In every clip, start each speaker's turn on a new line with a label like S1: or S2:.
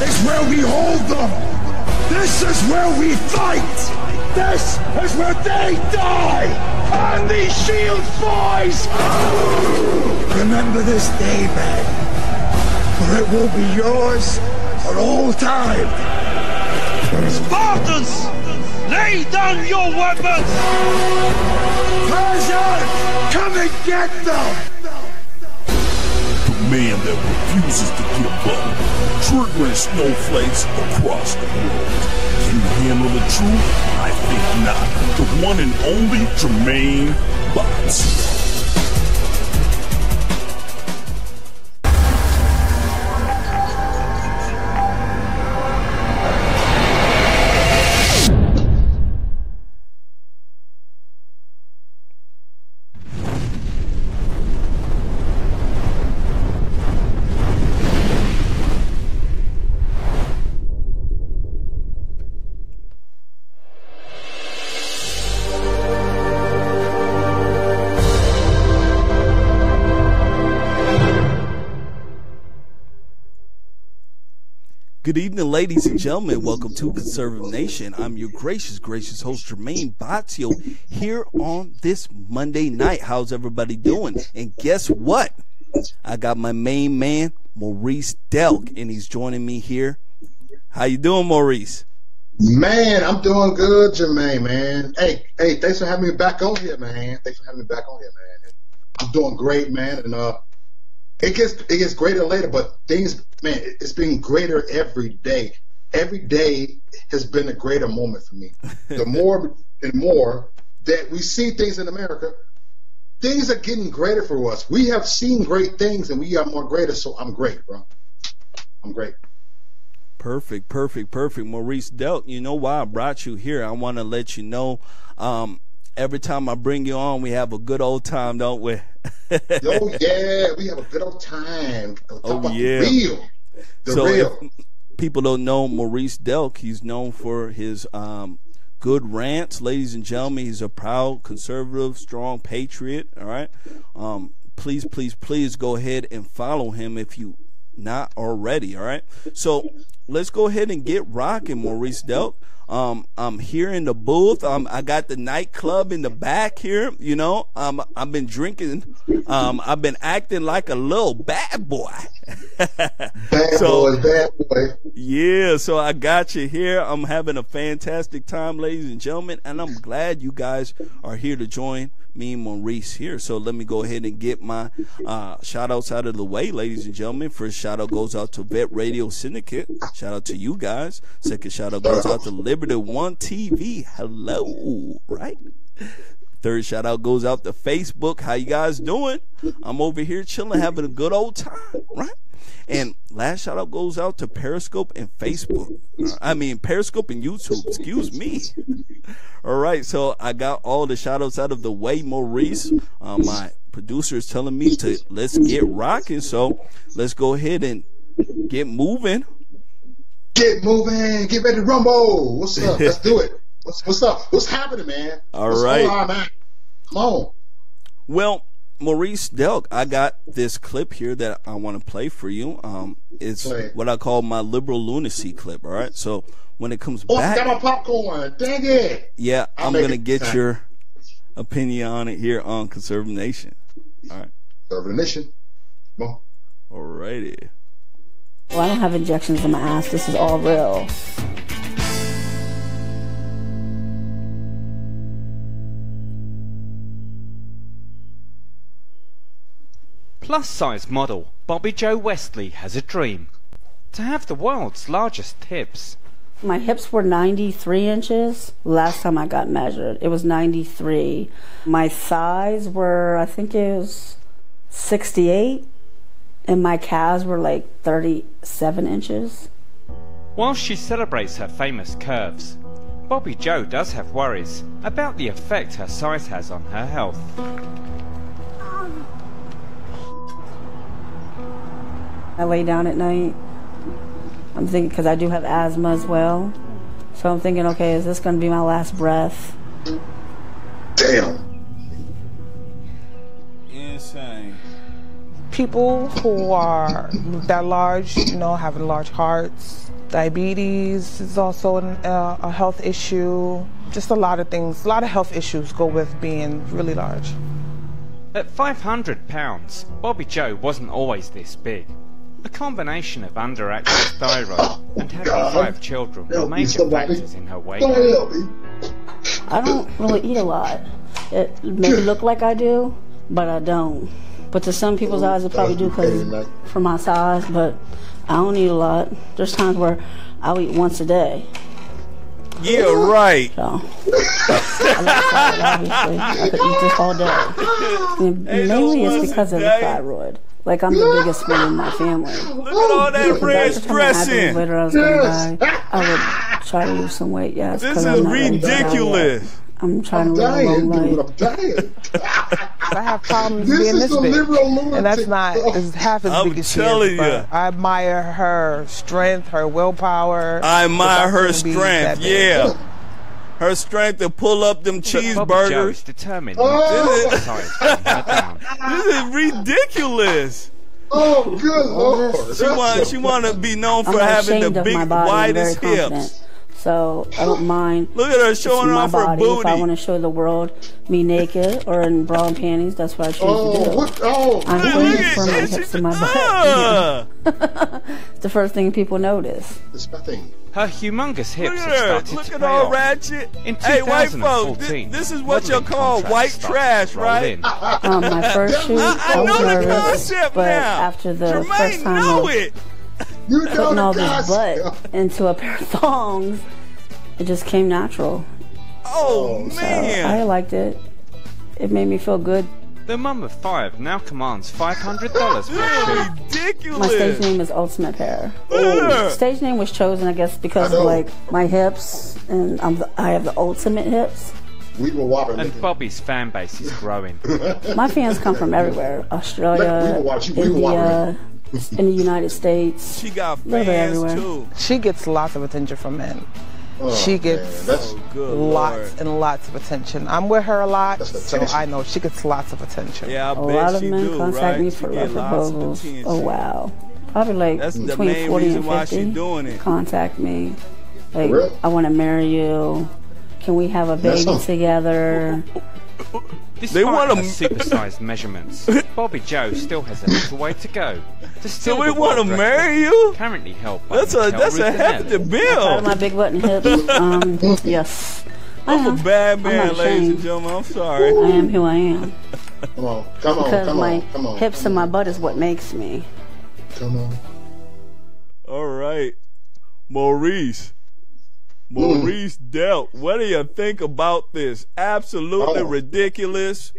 S1: is where we hold them. This is where we fight. This is where they die. On these shield boys. Remember this day, man, for it will be yours for all time.
S2: Spartans, lay down your weapons.
S1: Persian, come and get them.
S3: The man that refuses to give up, triggering snowflakes across the world. Can you handle the truth? I think not. The one and only Jermain Botsio.
S4: Good evening, ladies and gentlemen. Welcome to Conservative Nation. I'm your gracious host, Jermain Botsio, here on this Monday night. How's everybody doing? And guess what? I got my main man, Mo Reese Delk, and he's joining me here. How you doing, Maurice?
S5: Man, I'm doing good, Jermain, man. Hey, thanks for having me back on here, man. I'm doing great, man, and it gets greater later, but things, man, it's been greater every day. Every day has been a greater moment for me. The more and more that we see things in America, things are getting greater for us. We have seen great things, and we are more greater, so I'm great, bro. I'm great.
S4: Perfect. Maurice Delk, you know why I brought you here. I want to let you know, every time I bring you on, we have a good old time, don't we?
S5: Oh, yeah, we have a good old time.
S4: Oh, yeah.
S5: The real.
S4: If people don't know Maurice Delk, he's known for his good rants. Ladies and gentlemen, he's a proud, conservative, strong patriot, all right? Please go ahead and follow him if you not already, all right? So let's go ahead and get rocking, Maurice Delk. I'm here in the booth. I got the nightclub in the back here. You know, I've been drinking. I've been acting like a little bad boy.
S5: Bad boy.
S4: Yeah, so I got you here. I'm having a fantastic time, ladies and gentlemen, and I'm glad you guys are here to join me and Maurice here. So let me go ahead and get my shout outs out of the way, ladies and gentlemen. First shout out goes out to Vet Radio Syndicate. Shout out to you guys. Second shout out goes out to Liberty One TV. Hello, right? Third shout out goes out to Facebook. How you guys doing? I'm over here chilling, having a good old time, right? And last shout out goes out to Periscope and Facebook. Periscope and YouTube. Excuse me. All right, so I got all the shout outs out of the way, Maurice. My producer is telling me to let's get rocking. So let's go ahead and get moving.
S5: Get moving. Get ready to rumble. What's up? Let's do it. What's up? What's happening, man?
S4: All right.
S5: What's going on, man? Come on.
S4: Well, Maurice Delk, I got this clip here that I want to play for you. It's what I call my liberal lunacy clip, all right? So when it comes back...
S5: I got my popcorn. Dang it.
S4: Yeah, I'm going to get your opinion on it here on Conservative Nation. All right.
S5: Conservative Nation. Come on.
S4: All righty.
S6: Well, I don't have injections in my ass. This is all real.
S7: Plus-size model Bobby Jo Wesley has a dream: to have the world's largest hips.
S6: My hips were 93 inches last time I got measured. It was 93. My thighs were, I think it was 68, and my calves were like 37 inches.
S7: While she celebrates her famous curves, Bobby Jo does have worries about the effect her size has on her health.
S6: I lay down at night. I'm thinking, because I do have asthma as well. So I'm thinking, okay, is this going to be my last breath?
S5: Damn.
S4: Insane.
S8: people who are that large, you know, having large hearts. Diabetes is also a health issue. Just a lot of things, a lot of health issues go with being really large.
S7: At 500 pounds, Bobby Joe wasn't always this big. A combination of underactive thyroid and having 5 children were major factors in her weight gain.
S6: I don't really eat a lot. It may look like I do, but I don't. But to some people's eyes, it probably do because for my size, but I don't eat a lot. There's times where I'll eat once a day.
S4: Yeah, right.
S6: So, I like salad, obviously. I could eat this all day. And mainly it's because of the thyroid. Like, I'm the biggest one in my family.
S4: Look at all that red dressing.
S6: Later I was going to die. I would try to lose some weight, yes.
S4: This is ridiculous.
S6: I'm trying to live a long life.
S5: I'm dying.
S8: I have problems being this big, and that's not half as big as she is. But I admire her strength, her willpower.
S4: I admire her strength. Yeah, her strength to pull up them cheeseburgers.
S7: Joe is determined.
S4: This is ridiculous.
S5: Oh, good Lord.
S4: She want to be known for having the big, widest hips.
S6: So I don't mind.
S4: Look at her showing off her booty.
S6: If I want to show the world me naked or in bra and panties, that's what I choose to do. I'm going for my hips and my butt. It's the first thing people notice.
S7: Her humongous hips have started
S4: Look
S7: to
S4: at
S7: pay
S4: all
S7: off.
S4: ratchet.
S7: In
S4: Hey, white folks,
S7: 2014,
S4: this is what you
S7: modeling
S4: call
S7: contracts
S4: white
S7: started
S4: trash,
S7: to roll
S4: right?
S7: in.
S6: My first shoot, I
S4: I
S6: was
S4: know the
S6: nervous,
S4: concept
S6: but
S4: now.
S6: after the
S4: Jermain
S6: first time
S4: know
S6: of
S4: it.
S6: putting all this butt into a pair of thongs, it just came natural.
S4: Oh,
S6: So
S4: man.
S6: I liked it. It made me feel good.
S7: The mum of 5 now commands $500 for a shoot.
S4: Ridiculous.
S6: My stage name is Ultimate Pair. Stage name was chosen, I guess, because of like my hips, and I have the ultimate hips.
S7: And Bobby's fan base is growing.
S6: My fans come from everywhere: Australia, India, in the United States.
S4: She got
S6: Literally
S4: fans
S6: everywhere.
S4: too.
S8: She gets lots of attention from men. She gets lots and lots of attention. I'm with her a lot, so I know she gets lots of attention.
S4: Yeah, I
S6: A
S4: bet
S6: lot of
S4: she
S6: men
S4: do,
S6: contact
S4: right?
S6: me
S4: She
S6: for
S4: get
S6: love
S4: lots of
S6: proposals.
S4: attention.
S6: Oh wow, probably like
S4: That's the
S6: between
S4: main
S6: 40
S4: reason
S6: and
S4: why she
S6: 50
S4: doing it.
S6: contact me. Like,
S5: Really?
S6: I want to marry you. Can we have a baby together?
S7: Despite
S4: want
S7: her supersized measurements, Bobby Joe still has a little way to go. To
S4: So
S7: steal
S4: we
S7: the
S4: want to
S7: world
S4: marry
S7: record,
S4: you?
S7: Currently held by
S4: That's a hefty
S6: Part of
S4: bill.
S6: my big butt and hips. Yes.
S4: I'm a bad
S6: I'm
S4: man,
S6: not
S4: ladies and
S6: ashamed.
S4: gentlemen. I'm sorry.
S6: I am who I am.
S5: Come
S6: Because my
S5: on.
S6: hips and my butt is what makes me.
S5: Come on.
S4: All right, Mo Reese Delk. What do you think about this? Absolutely ridiculous.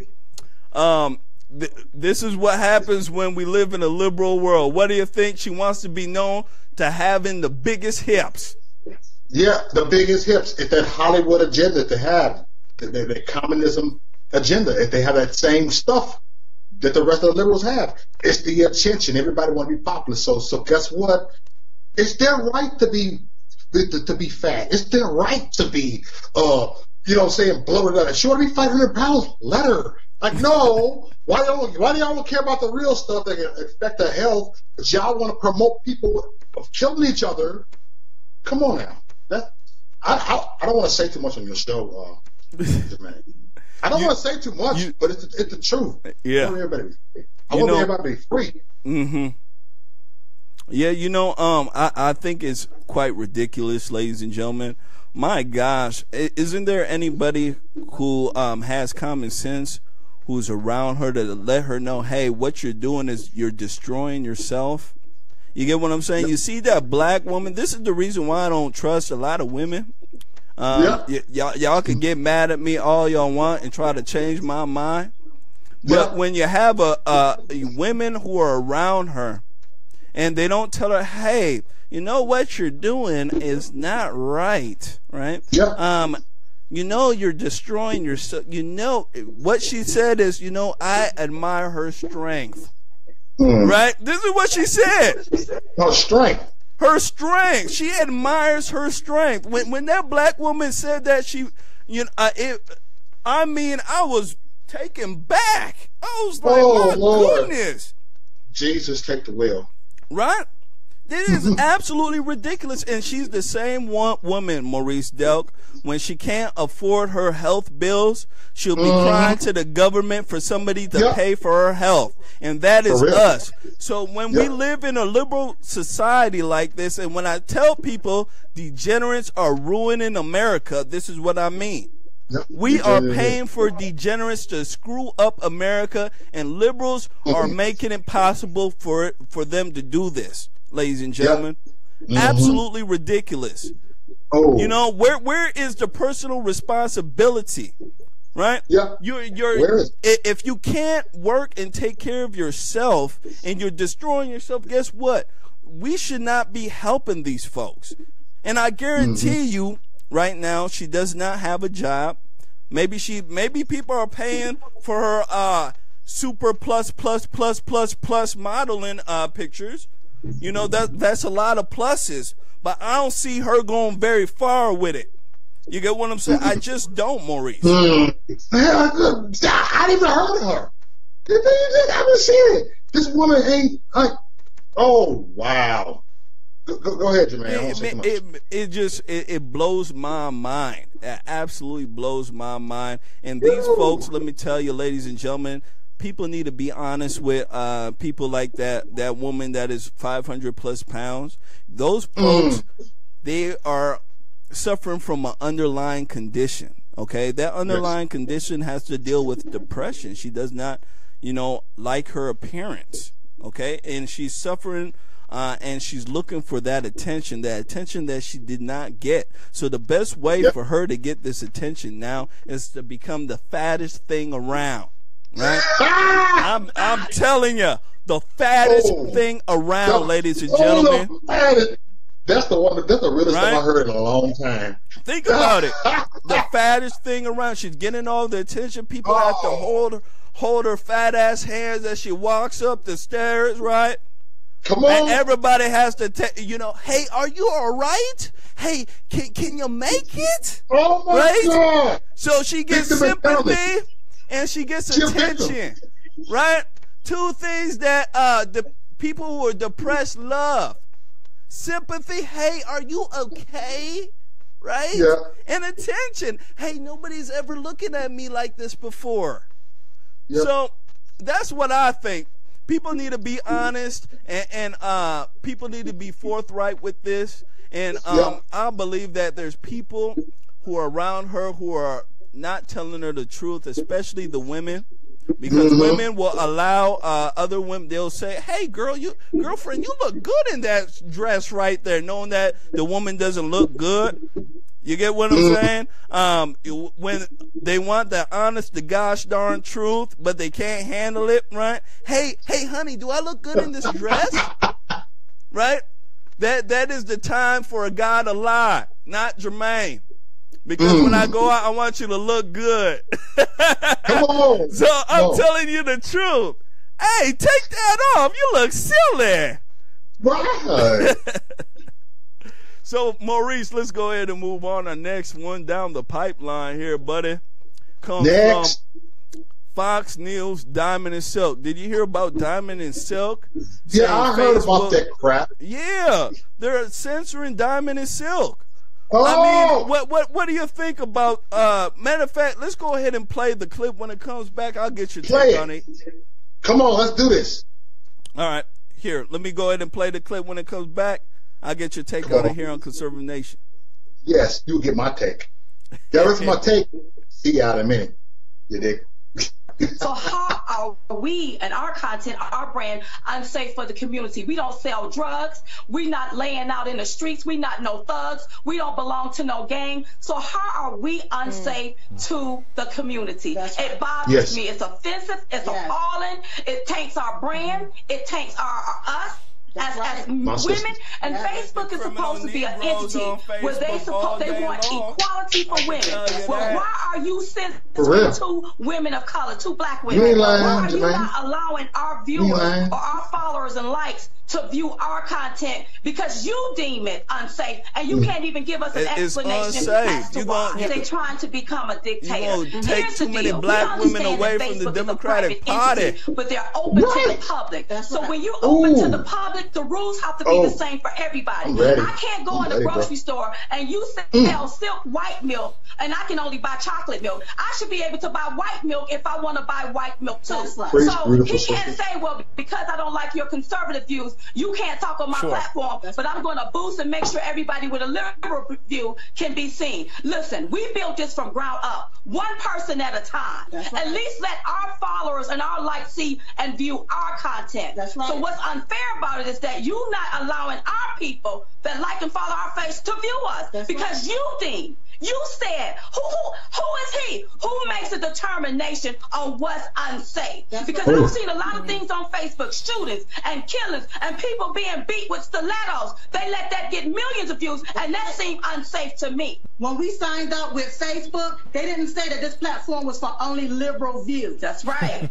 S4: This is what happens when we live in a liberal world. What do you think? She wants to be known to having the biggest hips.
S5: Yeah, the biggest hips. It's that Hollywood agenda they have, the communism agenda. If they have that same stuff that the rest of the liberals have, it's the attention. Everybody want to be popular. So guess what? It's their right to be fat. It's their right to be, you know, saying bloated up. She want to be 500 pounds. Let her. Like, no. Why do y'all care about the real stuff that can affect their health? Because y'all want to promote people of killing each other. Come on now. I don't want to say too much on your show, Jermain. I don't want to say too much, but it's the truth.
S4: Yeah.
S5: I want everybody to be free.
S4: Mm-hmm. Yeah, you know, I think it's quite ridiculous, ladies and gentlemen. My gosh, isn't there anybody who has common sense who's around her to let her know, hey, what you're doing is you're destroying yourself? You get what I'm saying? You see that black woman? This is the reason why I don't trust a lot of women. Y'all can get mad at me all y'all want and try to change my mind. But when you have women who are around her and they don't tell her, hey, you know what you're doing is not right, right?
S5: Yeah.
S4: You know you're destroying yourself. You know what she said is, you know, I admire her strength. Right? This is what she said.
S5: Her strength.
S4: Her strength. She admires her strength. When that black woman said that, she, you know, I was taken back. I was like, my goodness.
S5: Jesus, take the wheel.
S4: Right? It is absolutely ridiculous. And she's the same woman, Mo Reese Delk. When she can't afford her health bills, she'll be crying to the government for somebody to pay for her health. And that is us. So when we live in a liberal society like this, and when I tell people degenerates are ruining America, this is what I mean. We are paying for degenerates to screw up America, and liberals are making it possible for them to do this, ladies and gentlemen. Absolutely ridiculous. You know, where is the personal responsibility? Right? If you can't work and take care of yourself and you're destroying yourself, guess what? We should not be helping these folks. And I guarantee you right now she does not have a job. Maybe people are paying for her super plus modeling pictures. You know, that's a lot of pluses, but I don't see her going very far with it. You get what I'm saying? I just don't, Maurice.
S5: I didn't even heard of her. I haven't seen it. This woman ain't like, oh, wow. Go ahead, Jermaine.
S4: It blows my mind. It absolutely blows my mind. And these folks, let me tell you, ladies and gentlemen, people need to be honest with people like that woman that is 500 plus pounds. Those folks, they are suffering from an underlying condition. Okay, that underlying condition has to deal with depression. She does not, like her appearance. Okay, and she's suffering. And she's looking for that attention that she did not get. So the best way for her to get this attention now is to become the fattest thing around. Right? I'm telling you, the fattest thing around, ladies and gentlemen.
S5: That's the realest thing I heard in a long time.
S4: Think about it. The fattest thing around. She's getting all the attention. People have to hold her fat ass hands as she walks up the stairs, right?
S5: Come on.
S4: And everybody has to hey, are you all right? Hey, can you make it?
S5: Oh my God.
S4: So she gets sympathy and she gets attention. Right? Two things that the people who are depressed love. Sympathy, hey, are you okay? Right?
S5: Yeah.
S4: And attention. Hey, nobody's ever looking at me like this before. Yep. So that's what I think. People need to be honest, and people need to be forthright with this. And I believe that there's people who are around her who are not telling her the truth, especially the women, because women will allow other women. They'll say, "Hey, girlfriend, you look good in that dress right there," knowing that the woman doesn't look good. You get what I'm saying? When they want the honest, the gosh darn truth, but they can't handle it, right? Hey, honey, do I look good in this dress? Right? That is the time for a guy to lie, not Jermaine. Because when I go out, I want you to look good.
S5: Come on.
S4: So I'm telling you the truth. Hey, take that off. You look silly.
S5: Right.
S4: So, Maurice, let's go ahead and move on. Our next one down the pipeline here, buddy, comes from Fox News, Diamond and Silk. Did you hear about Diamond and Silk?
S5: Yeah, I heard about that crap.
S4: Yeah, they're censoring Diamond and Silk.
S5: Oh.
S4: I mean, what do you think about, matter of fact, let's go ahead and play the clip. When it comes back, I'll get your take on it.
S5: Come on, let's do this.
S4: All right, here, let me go ahead and play the clip. When it comes back, I'll get your take on it here on Conservative Nation.
S5: Yes, you'll get my take. That is my take. See you out in a minute. You dig?
S9: So how are we and our content, our brand, unsafe for the community? We don't sell drugs. We're not laying out in the streets. We're not no thugs. We don't belong to no gang. So how are we unsafe to the community? It bothers me. It's offensive. It's appalling. It taints our brand. It taints us. As women, and Facebook is supposed to be an entity where they want equality for women. Well, why are you sensitive to women of color, to black women? Why are you not allowing our viewers or our followers and likes to view our content because you deem it unsafe, and you can't even give us an explanation as to why they're trying to become a dictator.
S4: You take too many black women away from the Democratic Party,
S9: entity, but they're open to the public. So when you open to the public, the rules have to be the same for everybody. I can't go in the grocery store and you sell silk white milk, and I can only buy chocolate milk. I should be able to buy white milk if I want to buy white milk too. So he can't say, well, because I don't like your conservative views, you can't talk on my platform, but I'm going to boost and make sure everybody with a liberal view can be seen. Listen, we built this from ground up, one person at a time. At least let our followers and our likes see and view our content. So what's unfair about it is that you not allowing our people that like and follow our face to view us because you think. You said, who is he? Who makes a determination on what's unsafe? Because I've seen a lot of things on Facebook, shootings and killings and people being beat with stilettos. They let that get millions of views, and that seemed unsafe to me.
S10: When we signed up with Facebook, they didn't say that this platform was for only liberal views.
S9: That's right.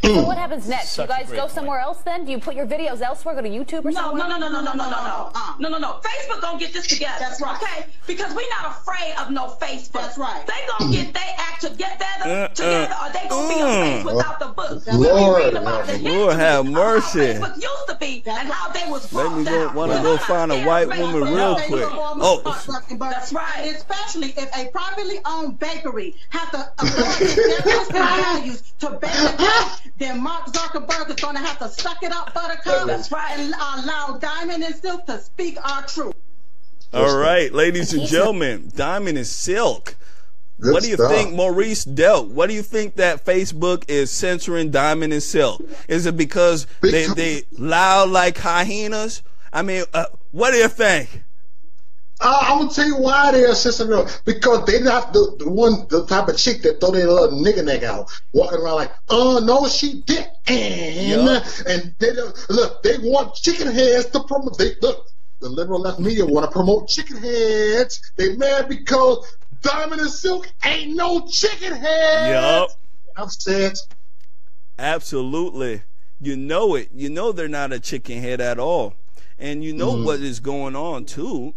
S11: So what happens next? You guys go somewhere else then? Do you put your videos elsewhere? Go to YouTube or something?
S9: No. Facebook gonna get this together.
S10: That's right.
S9: Okay? Because we're not afraid of no Facebook.
S10: That's right.
S9: They gonna get their act together, or they gonna be on Facebook without the book.
S4: Lord have mercy.
S9: How Facebook used to be and how they was
S4: Let me go find a white woman real quick.
S10: That's right. Especially if a privately owned bakery has to afford their values to bake the cake, then Mark Zuckerberg is going to have to suck it up, Buttercup, and allow Diamond and Silk to speak our truth.
S4: All right, ladies and gentlemen, Diamond and Silk. What do you think, Mo Reese Delk? What do you think that Facebook is censoring Diamond and Silk? Is it because they loud like hyenas? I mean, what do you think?
S5: I'm gonna tell you why they're censoring, because they're not the type of chick that throw their little nigga neck out, walking around like, oh no, she didn't. And they look, they want chicken heads to promote. The liberal left media want to promote chicken heads. They mad because Diamond and Silk ain't no chicken head. I've said.
S4: Absolutely. You know it. You know they're not a chicken head at all. And you know what is going on too.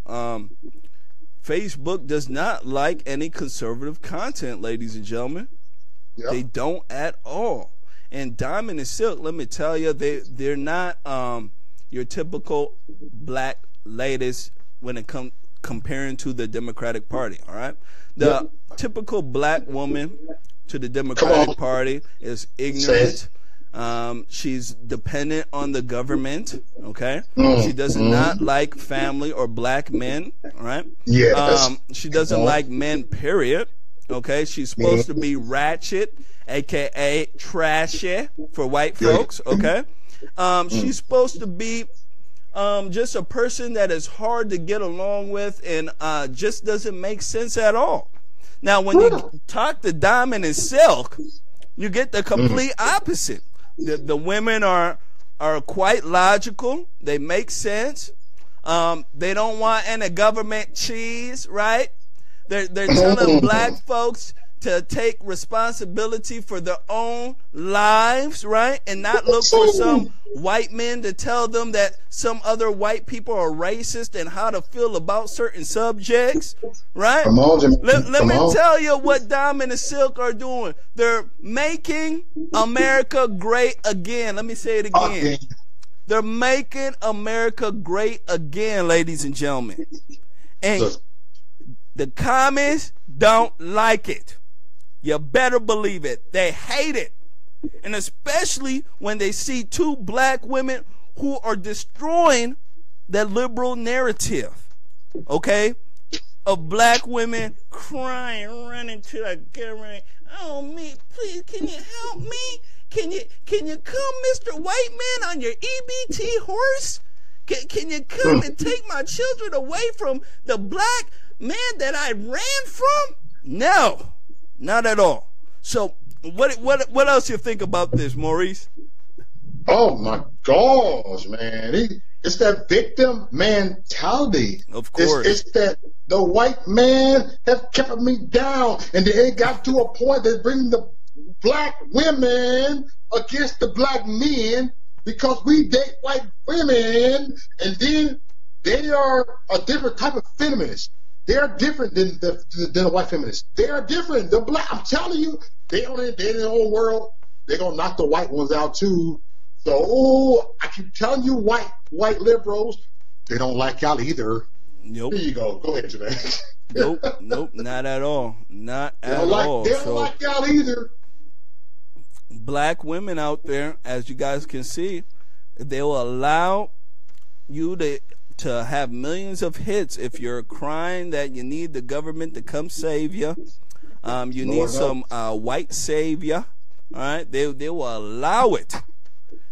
S4: Facebook does not like any conservative content, ladies and gentlemen. They don't at all. And Diamond and Silk, let me tell you, they're not your typical black ladies when it comes comparing to the Democratic Party. All right, the typical black woman to the Democratic Party is ignorant. She's dependent on the government. Okay, she does not like family or black men. All right. She doesn't like men. Period. Okay, she's supposed to be ratchet, aka trashy for white folks. Okay, she's supposed to be just a person that is hard to get along with and just doesn't make sense at all. Now, when you talk to Diamond and Silk, you get the complete opposite. The women are quite logical. They make sense. They don't want any government cheese, right? They're telling black folks to take responsibility for their own lives, right? And not look for some white men to tell them that some other white people are racist and how to feel about certain subjects, right? Let me tell you what Diamond and Silk are doing. They're making America great again. Let me say it again. They're making America great again, ladies and gentlemen. And the communists don't like it. You better believe it. They hate it. And especially when they see two black women who are destroying the liberal narrative, okay, of black women crying, running to the camera. Oh, me, please, can you help me? Can you come, Mr. White Man, on your EBT horse? Can you come and take my children away from the black man that I ran from? No. Not at all. So, what else you think about this, Maurice?
S5: Oh my gosh, man! It's that victim mentality.
S4: Of course,
S5: it's that the white man have kept me down, and they got to a point that bring the black women against the black men because we date white women, and then they are a different type of feminist. They are different than a white feminist. They are different. The black, I'm telling you, they in their own world. They're gonna knock the white ones out too. So I keep telling you, white liberals, they don't like y'all either.
S4: Nope.
S5: There you go. Go ahead, Jermaine.
S4: Nope, not at all. Not at all.
S5: They don't like y'all either.
S4: Black women out there, as you guys can see, they will allow you to have millions of hits if you're crying that you need the government to come save you. You need some white savior. All right, they will allow it.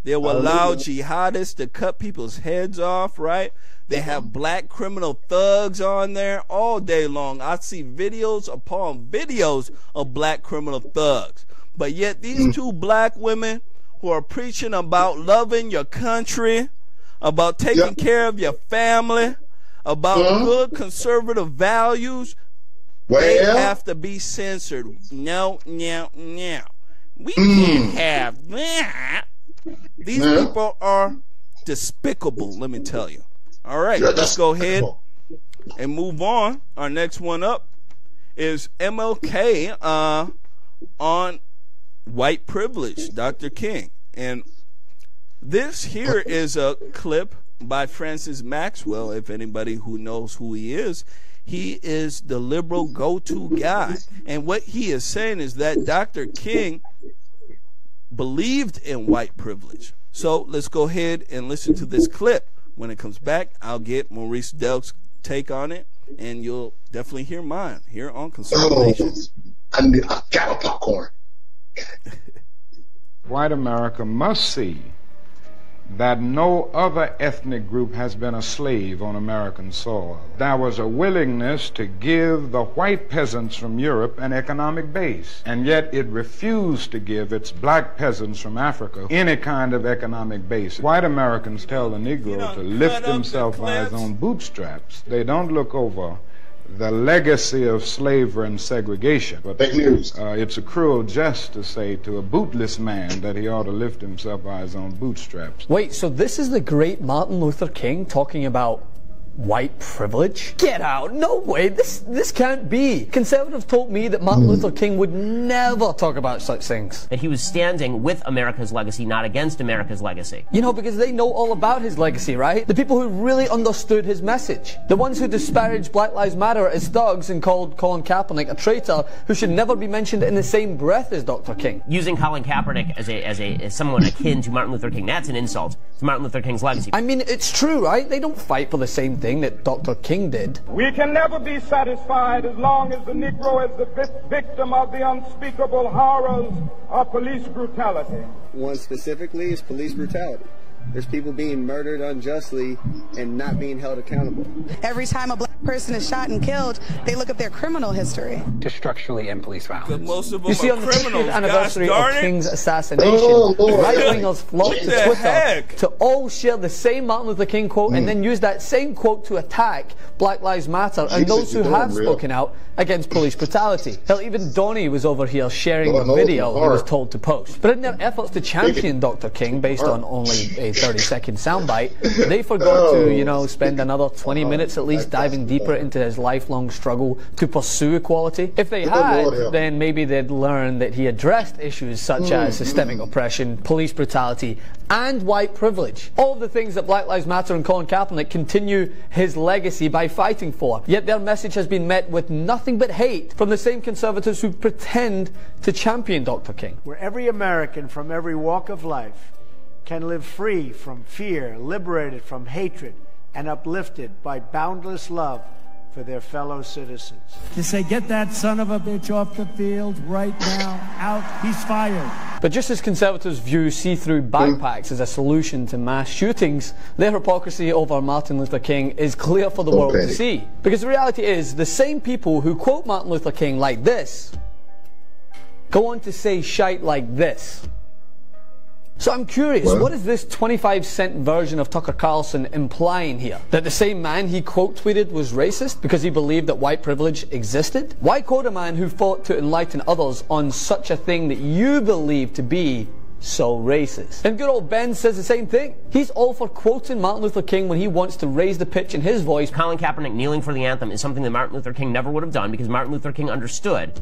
S4: They will allow jihadists to cut people's heads off, right? They have black criminal thugs on there all day long. I see videos upon videos of black criminal thugs. But yet these two black women who are preaching about loving your country, about taking care of your family, about good conservative values, they have to be censored. No. We can't have that. These people are despicable, let me tell you. All right, let's go ahead and move on. Our next one up is MLK on white privilege, Dr. King. And this here is a clip by Francis Maxwell. If anybody who knows who he is the liberal go-to guy. And what he is saying is that Dr. King believed in white privilege. So let's go ahead and listen to this clip. When it comes back, I'll get Mo Reese Delk's take on it, and you'll definitely hear mine here on Consolidation.
S5: I got a popcorn.
S12: White America must see that no other ethnic group has been a slave on American soil. There was a willingness to give the white peasants from Europe an economic base, and yet it refused to give its black peasants from Africa any kind of economic base. White Americans tell the Negro to lift himself by his own bootstraps. They don't look over the legacy of slavery and segregation. But it's a cruel jest to say to a bootless man that he ought to lift himself by his own bootstraps.
S13: Wait, so this is the great Martin Luther King talking about white privilege? Get out. No way. This can't be. Conservatives told me that Martin Luther King would never talk about such things.
S14: That he was standing with America's legacy, not against America's legacy.
S13: You know, because they know all about his legacy, right? The people who really understood his message. The ones who disparaged Black Lives Matter as thugs and called Colin Kaepernick a traitor who should never be mentioned in the same breath as Dr. King.
S14: Using Colin Kaepernick as someone akin to Martin Luther King, that's an insult to Martin Luther King's legacy.
S13: I mean, it's true, right? They don't fight for the same thing that Dr. King did.
S15: We can never be satisfied as long as the Negro is the victim of the unspeakable horrors of police brutality.
S16: One specifically is police brutality. There's people being murdered unjustly and not being held accountable.
S17: Every time a black person is shot and killed, they look at their criminal history.
S18: To structurally end police violence.
S4: Most of them
S13: you see,
S4: are
S13: on the
S4: criminals,
S13: 50th anniversary of King's assassination,
S5: Lord.
S13: right-wingers flocked to Twitter to all share the same Martin Luther King quote and then use that same quote to attack Black Lives Matter and those who have spoken out against police brutality. Hell, even Donnie was over here sharing the video he was told to post. But in their efforts to champion Dr. King based on only a 30-second soundbite, they forgot to, you know, spend another 20 minutes at least diving deeper into his lifelong struggle to pursue equality. If they had, then maybe they'd learn that he addressed issues such as systemic oppression, police brutality, and white privilege. All of the things that Black Lives Matter and Colin Kaepernick continue his legacy by fighting for. Yet their message has been met with nothing but hate from the same conservatives who pretend to champion Dr. King.
S19: Where every American from every walk of life can live free from fear, liberated from hatred, and uplifted by boundless love for their fellow citizens.
S20: To say, get that son of a bitch off the field right now, out, he's fired.
S13: But just as conservatives view see-through backpacks as a solution to mass shootings, their hypocrisy over Martin Luther King is clear for the world to see. Because the reality is, the same people who quote Martin Luther King like this, go on to say shite like this. So I'm curious, what is this 25-cent version of Tucker Carlson implying here? That the same man he quote-tweeted was racist because he believed that white privilege existed? Why quote a man who fought to enlighten others on such a thing that you believe to be so racist. And good old Ben says the same thing. He's all for quoting Martin Luther King when he wants to raise the pitch in his voice.
S14: Colin Kaepernick kneeling for the anthem is something that Martin Luther King never would have done, because Martin Luther King understood.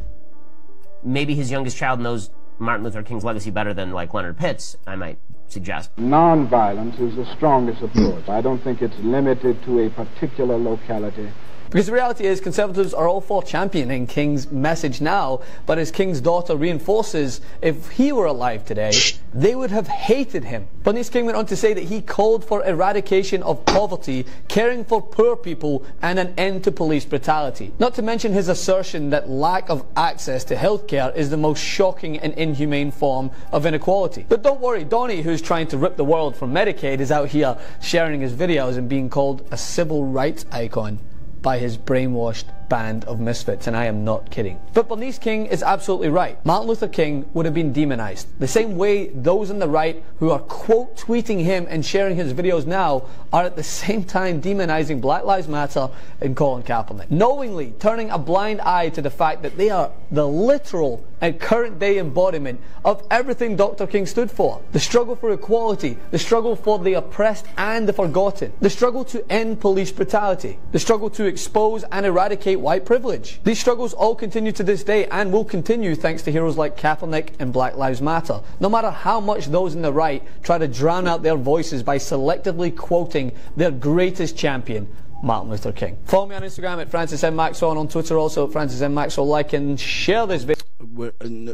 S14: Maybe his youngest child knows Martin Luther King's legacy better than, like, Leonard Pitts, I might suggest.
S12: Nonviolence is the strongest approach. I don't think it's limited to a particular locality.
S13: Because the reality is, conservatives are all for championing King's message now, but as King's daughter reinforces, if he were alive today, they would have hated him. Bernice King went on to say that he called for eradication of poverty, caring for poor people, and an end to police brutality. Not to mention his assertion that lack of access to healthcare is the most shocking and inhumane form of inequality. But don't worry, Donnie, who's trying to rip the world from Medicaid, is out here sharing his videos and being called a civil rights icon by his brainwashed band of misfits, and I am not kidding. But Bernice King is absolutely right. Martin Luther King would have been demonized. The same way those on the right who are quote tweeting him and sharing his videos now are at the same time demonizing Black Lives Matter and Colin Kaepernick, knowingly turning a blind eye to the fact that they are the literal and current day embodiment of everything Dr. King stood for. The struggle for equality, the struggle for the oppressed and the forgotten, the struggle to end police brutality, the struggle to expose and eradicate white privilege. These struggles all continue to this day and will continue thanks to heroes like Kaepernick and Black Lives Matter, no matter how much those on the right try to drown out their voices by selectively quoting their greatest champion, Martin Luther King. Follow me on Instagram at Francis M. Maxwell, and on Twitter also at Francis M. Maxwell. Like and share this video.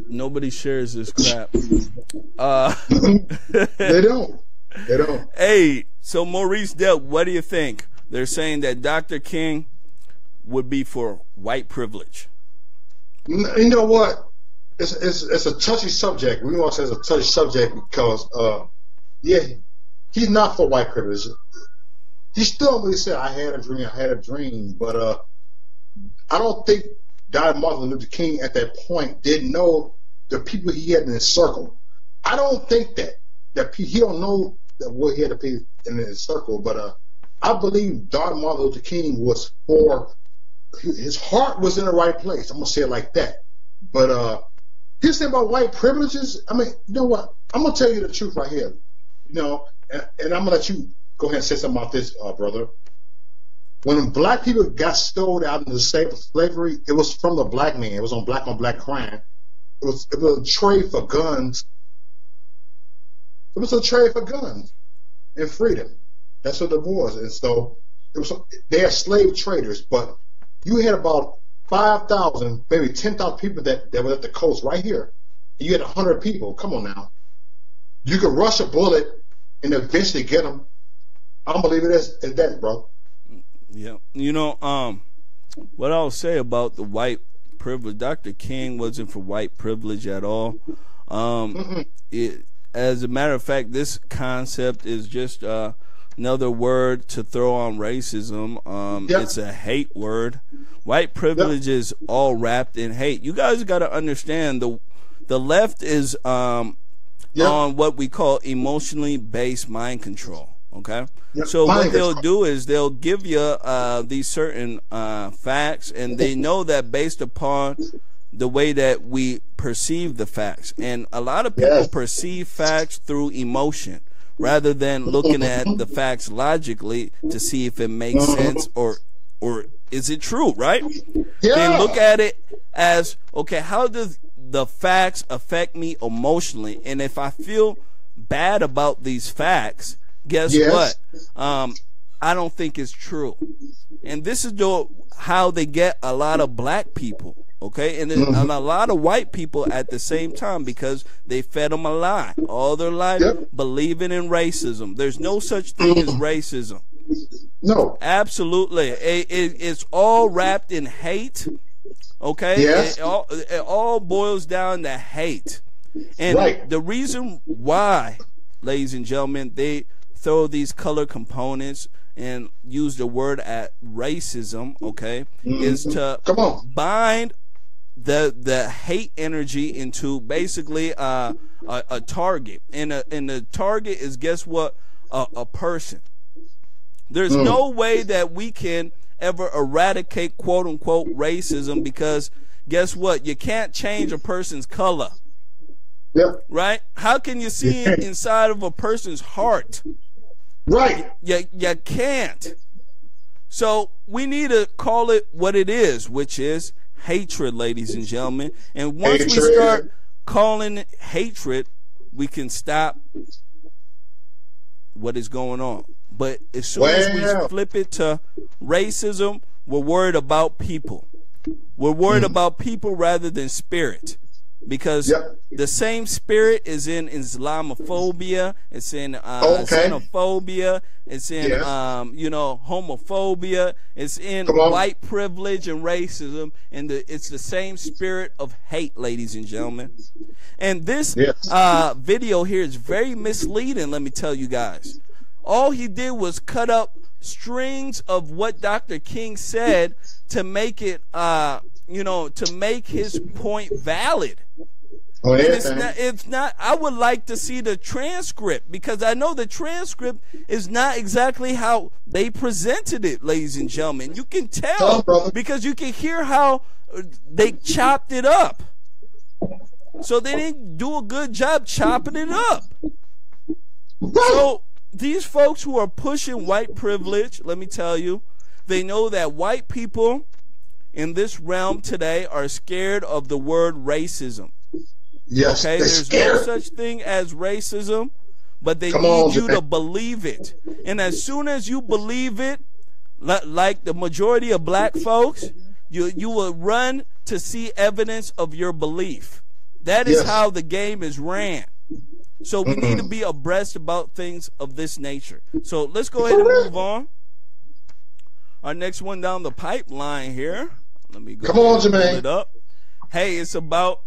S4: Nobody shares this crap.
S5: They don't. They don't.
S4: Hey, so Mo Reese Delk, what do you think? They're saying that Dr. King would be for white privilege.
S5: You know what? It's a touchy subject. We want to say it's a touchy subject because, yeah, he's not for white privilege. He still really said, I had a dream, but I don't think Dr. Martin Luther King at that point didn't know the people he had in his circle. I don't think that he don't know what he had to be in his circle, but I believe Dr. Martin Luther King was for, his heart was in the right place. I'm going to say it like that. But this thing about white privileges, I mean, you know what? I'm going to tell you the truth right here. You know, and I'm going to let you go ahead and say something about this, brother. When black people got stowed out into slavery, it was from the black man. It was on black crime. It was a trade for guns. It was a trade for guns and freedom. That's what it was. And so they had slave traders, but you had about 5,000, maybe 10,000 people that were at the coast right here. You had 100 people. Come on now. You could rush a bullet and eventually get them. I don't believe it is that, bro.
S4: Yeah. You know, what I'll say about the white privilege, Dr. King wasn't for white privilege at all. As a matter of fact, this concept is just another word to throw on racism. It's a hate word. White privilege is all wrapped in hate. You guys got to understand the left is on what we call emotionally based mind control. Okay, so what they'll do is they'll give you these certain facts, and they know that based upon the way that we perceive the facts, and a lot of people perceive facts through emotion rather than looking at the facts logically to see if it makes sense or is it true, right? They look at it as, okay, how does the facts affect me emotionally? And if I feel bad about these facts, guess what? I don't think it's true. And this is how they get a lot of black people. Okay, and a lot of white people at the same time, because they fed them a lie all their life, believing in racism. There's no such thing as racism.
S5: No,
S4: absolutely. It's all wrapped in hate. Okay, it all boils down to hate. And the reason why, ladies and gentlemen, they throw these color components and use the word at racism, okay, is to bind the hate energy into basically a target, and the target is, guess what, a person. There's no way that we can ever eradicate quote unquote racism, because guess what, you can't change a person's color.
S5: Yep.
S4: Right? How can you see inside of a person's heart?
S5: Right.
S4: You can't. So we need to call it what it is, which is hatred, ladies and gentlemen. And once we start calling it hatred, we can stop what is going on. But as soon as we flip it to racism, we're worried about people. We're worried about people rather than spirit. Because the same spirit is in Islamophobia, it's in xenophobia, it's in homophobia, it's in white privilege and racism, and it's the same spirit of hate, ladies and gentlemen. And this video here is very misleading, let me tell you guys. All he did was cut up strings of what Dr. King said to make it to make his point valid. And it's not. I would like to see the transcript, because I know the transcript is not exactly how they presented it, ladies and gentlemen. You can tell because you can hear how they chopped it up. So they didn't do a good job chopping it up. So these folks who are pushing white privilege, let me tell you, they know that white people in this realm today are scared of the word racism.
S5: Yes,
S4: okay, there's no such thing as racism, but they need you to believe it. And as soon as you believe it, like the majority of black folks, you will run to see evidence of your belief. That is how the game is ran. So we need to be abreast about things of this nature. So let's go ahead and move on. Our next one down the pipeline here. Let me go pull it up. Hey, it's about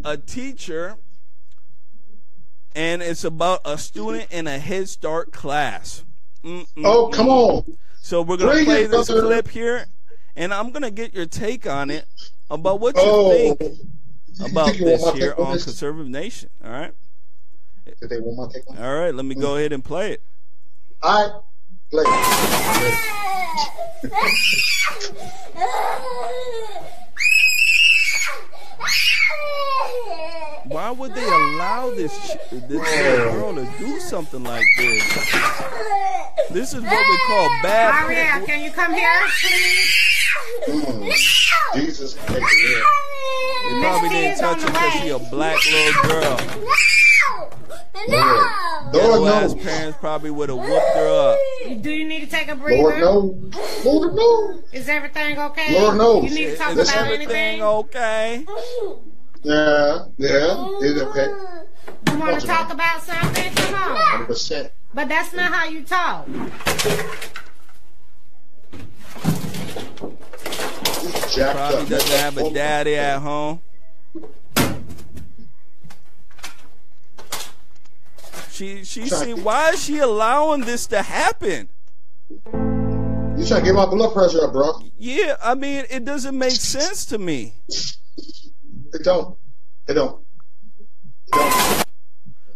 S4: a teacher, and it's about a student in a Head Start class.
S5: Oh, come on.
S4: So we're going to play this clip here, and I'm going to get your take on it about what you think about this here on Conservative Nation. All right?
S5: Did they want my take on it?
S4: All right, let me go ahead and play it.
S5: All right, play it.
S4: Why would they allow this girl to do something like this? This is what we call bad.
S21: Maria, can you come here, please?
S5: Jesus.
S4: They probably didn't touch her because she's a black little girl. Her last parents probably would have whooped her up.
S21: Do you need to take a breather?
S5: Lord, no. Lord, no.
S21: Is everything okay?
S5: Lord, no.
S21: You need to talk
S4: Is
S21: about
S4: everything
S21: anything?
S4: Okay?
S5: Yeah, it's okay.
S21: You want to talk about something? Come on.
S5: 100%.
S21: But that's not how you talk.
S4: Probably doesn't have a daddy at home. She see, why is she allowing this to happen?
S5: You trying to get my blood pressure up, bro?
S4: Yeah, I mean, it doesn't make sense to me.
S5: It don't.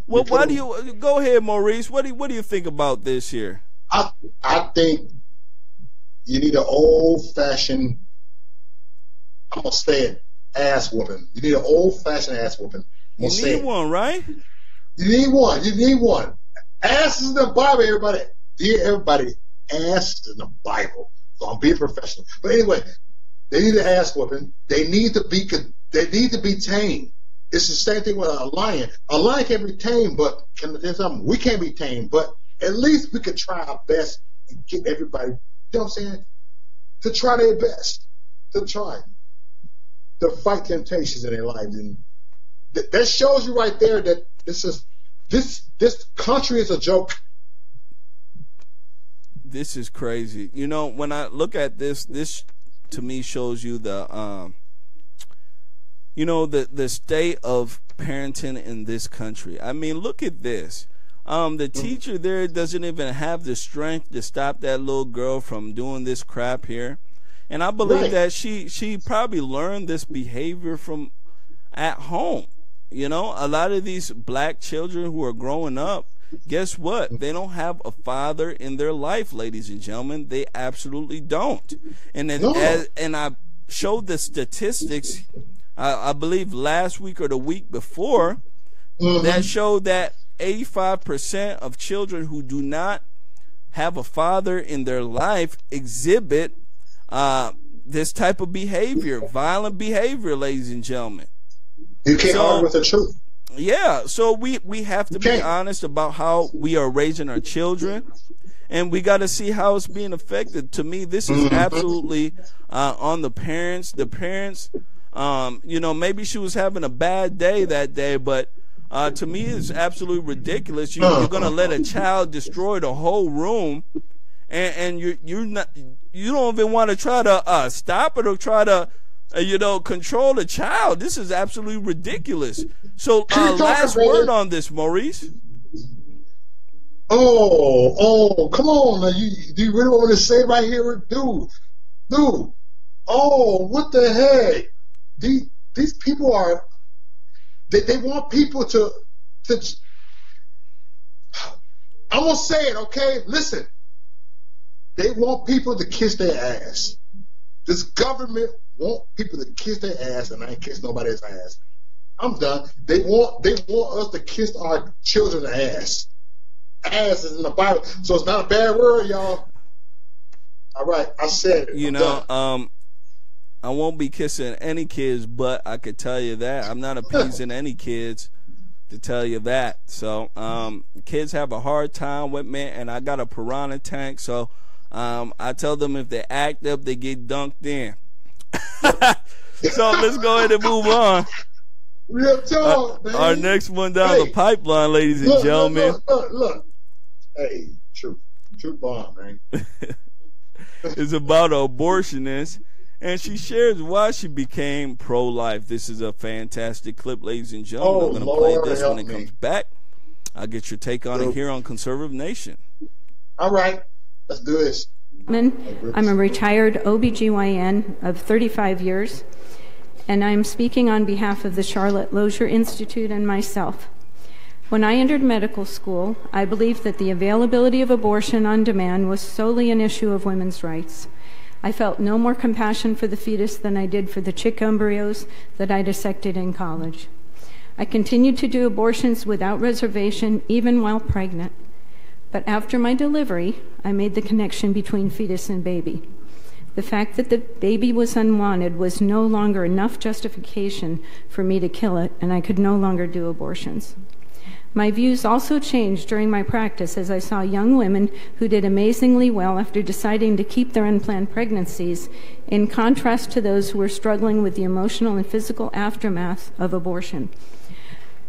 S4: Well, why do you go ahead, Maurice? What do you think about this here?
S5: I think you need an old-fashioned, I'm gonna say it, ass whooping. You need an old-fashioned ass whooping.
S4: You need one, right?
S5: You need one. You need one. Ass is in the Bible, everybody. Dear everybody, ass is in the Bible. So I'm being professional. But anyway, they need an ass whooping. They need to be tamed. It's the same thing with a lion. A lion can't be tamed, but can I tell you something? We can't be tamed, but at least we could try our best and get everybody, you know what I'm saying, to try their best, to fight temptations in their lives. And that shows you right there that this country is a joke.
S4: This is crazy. You know, when I look at this to me shows you the the state of parenting in this country. I mean, look at this. The teacher there doesn't even have the strength to stop that little girl from doing this crap here. And I believe that she probably learned this behavior from at home. You know, a lot of these black children who are growing up, guess what? They don't have a father in their life, ladies and gentlemen. They absolutely don't. And and I showed the statistics, I believe last week or the week before, that show that 85% of children who do not have a father in their life exhibit this type of behavior, violent behavior, ladies and gentlemen.
S5: You can't argue with the truth.
S4: Yeah, so we have to be honest about how we are raising our children, and we got to see how it's being affected. To me, this is absolutely on the parents. The parents, you know, maybe she was having a bad day that day, but to me, it's absolutely ridiculous. You're going to let a child destroy the whole room, and you don't even want to try to stop it or try to you know, control the child. This is absolutely ridiculous. So last word on this, Maurice.
S5: Oh, come on. Now, do you really want me to say it right here? Dude. Oh, what the heck? These people are, they want people to I'm going to say it, okay? Listen. They want people to kiss their ass. This government want people to kiss their ass, and I ain't kiss nobody's ass. I'm done. They want us to kiss our children's ass. Ass is in the Bible, so it's not a bad word, y'all. All right, I said it.
S4: You know, I won't be kissing any kids, but I could tell you that I'm not appeasing any kids to tell you that. So kids have a hard time with me, and I got a piranha tank, so I tell them if they act up, they get dunked in. So let's go ahead and move on.
S5: Real talk, man.
S4: Our next one down the pipeline, ladies and gentlemen.
S5: Look. Hey, true bomb, man.
S4: It's about an abortionist, and she shares why she became pro-life. This is a fantastic clip, ladies and gentlemen. I'm going to play this when it comes back. I'll get your take on it here on Conservative Nation.
S5: All right, let's do this.
S2: I'm a retired OBGYN of 35 years, and I'm speaking on behalf of the Charlotte Lozier Institute and myself. When I entered medical school, I believed that the availability of abortion on demand was solely an issue of women's rights. I felt no more compassion for the fetus than I did for the chick embryos that I dissected in college. I continued to do abortions without reservation, even while pregnant. But after my delivery, I made the connection between fetus and baby. The fact that the baby was unwanted was no longer enough justification for me to kill it, and I could no longer do abortions. My views also changed during my practice as I saw young women who did amazingly well after deciding to keep their unplanned pregnancies, in contrast to those who were struggling with the emotional and physical aftermath of abortion.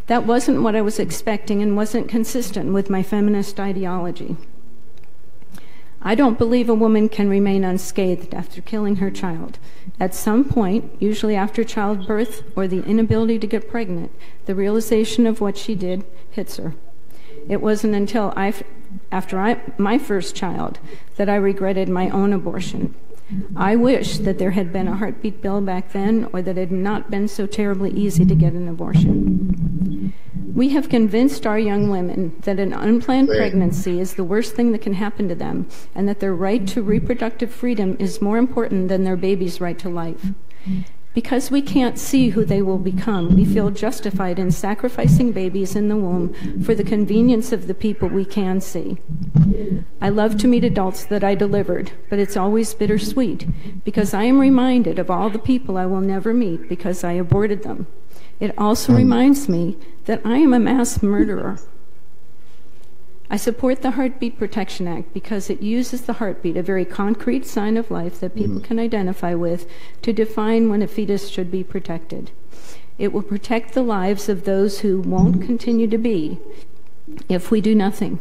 S2: That wasn't what I was expecting and wasn't consistent with my feminist ideology. I don't believe a woman can remain unscathed after killing her child. At some point, usually after childbirth or the inability to get pregnant, the realization of what she did hits her. It wasn't until after my first child that I regretted my own abortion. I wish that there had been a heartbeat bill back then, or that it had not been so terribly easy to get an abortion. We have convinced our young women that an unplanned pregnancy is the worst thing that can happen to them, and that their right to reproductive freedom is more important than their baby's right to life. Because we can't see who they will become, we feel justified in sacrificing babies in the womb for the convenience of the people we can see. I love to meet adults that I delivered, but it's always bittersweet, because I am reminded of all the people I will never meet because I aborted them. It also reminds me that I am a mass murderer. I support the Heartbeat Protection Act because it uses the heartbeat, a very concrete sign of life that people can identify with, to define when a fetus should be protected. It will protect the lives of those who won't continue to be if we do nothing.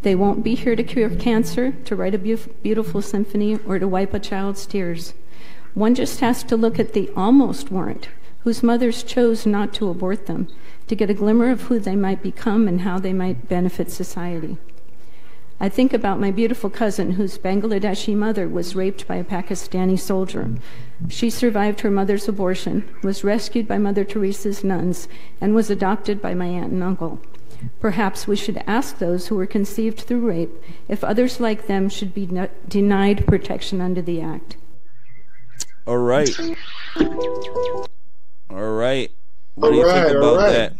S2: They won't be here to cure cancer, to write a beautiful symphony, or to wipe a child's tears. One just has to look at the almost weren't, whose mothers chose not to abort them, to get a glimmer of who they might become and how they might benefit society. I think about my beautiful cousin whose Bangladeshi mother was raped by a Pakistani soldier. She survived her mother's abortion, was rescued by Mother Teresa's nuns, and was adopted by my aunt and uncle. Perhaps we should ask those who were conceived through rape if others like them should be denied protection under the Act.
S4: All right. All right. What do you think about that?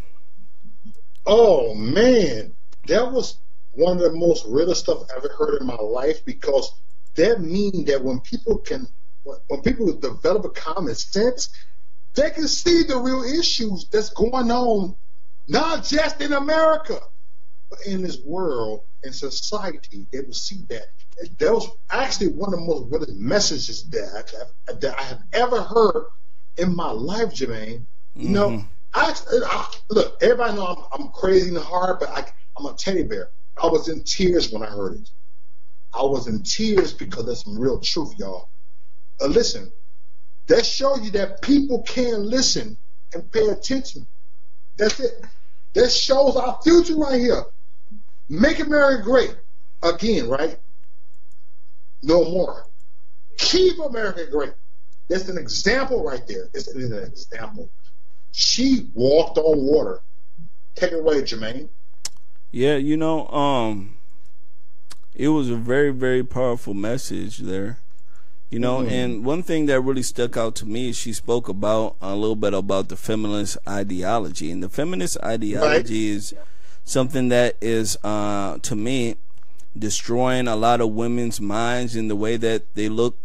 S5: Oh man, that was one of the most realest stuff I've ever heard in my life, because that means that when people develop a common sense, they can see the real issues that's going on, not just in America, but in this world and society. They will see that. That was actually one of the most realest messages that I have ever heard in my life, Jermaine. You know, look, everybody know I'm crazy in the heart, but I'm a teddy bear. I was in tears when I heard it. I was in tears because there's some real truth, y'all. Listen, that shows you that people can listen and pay attention. That's it. That shows our future right here. Make America great again, right? No more. Keep America great. That's an example right there. It's an example. She walked on water. Take it away, Jermaine.
S4: Yeah, you know, it was a very, very powerful message there. You know, and one thing that really stuck out to me is she spoke about a little bit about the feminist ideology. And the feminist ideology is something that is, to me, destroying a lot of women's minds in the way that they look,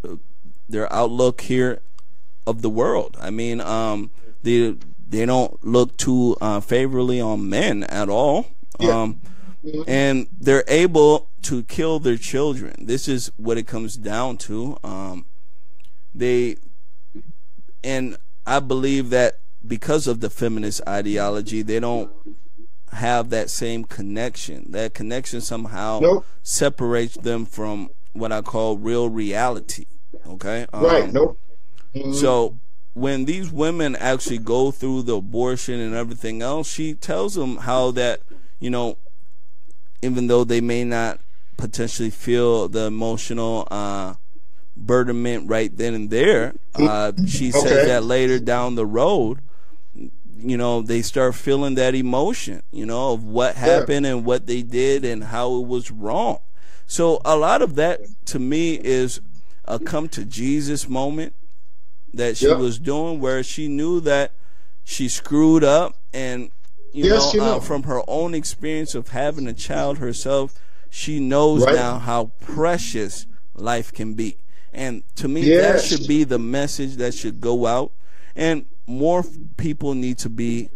S4: their outlook here of the world. I mean, they don't look too favorably on men at all. And they're able to kill their children. This is what it comes down to. And I believe that because of the feminist ideology, they don't have that same connection. That connection somehow separates them from what I call real reality. Okay? So when these women actually go through the abortion and everything else, she tells them how that, you know, even though they may not potentially feel the emotional burdenment right then and there, she says that later down the road, you know, they start feeling that emotion, you know, of what happened and what they did and how it was wrong. So a lot of that to me is a come to Jesus moment that she was doing, where she knew that she screwed up, and you know, from her own experience of having a child herself, she knows now how precious life can be. And to me, that should be the message that should go out, and more people need to be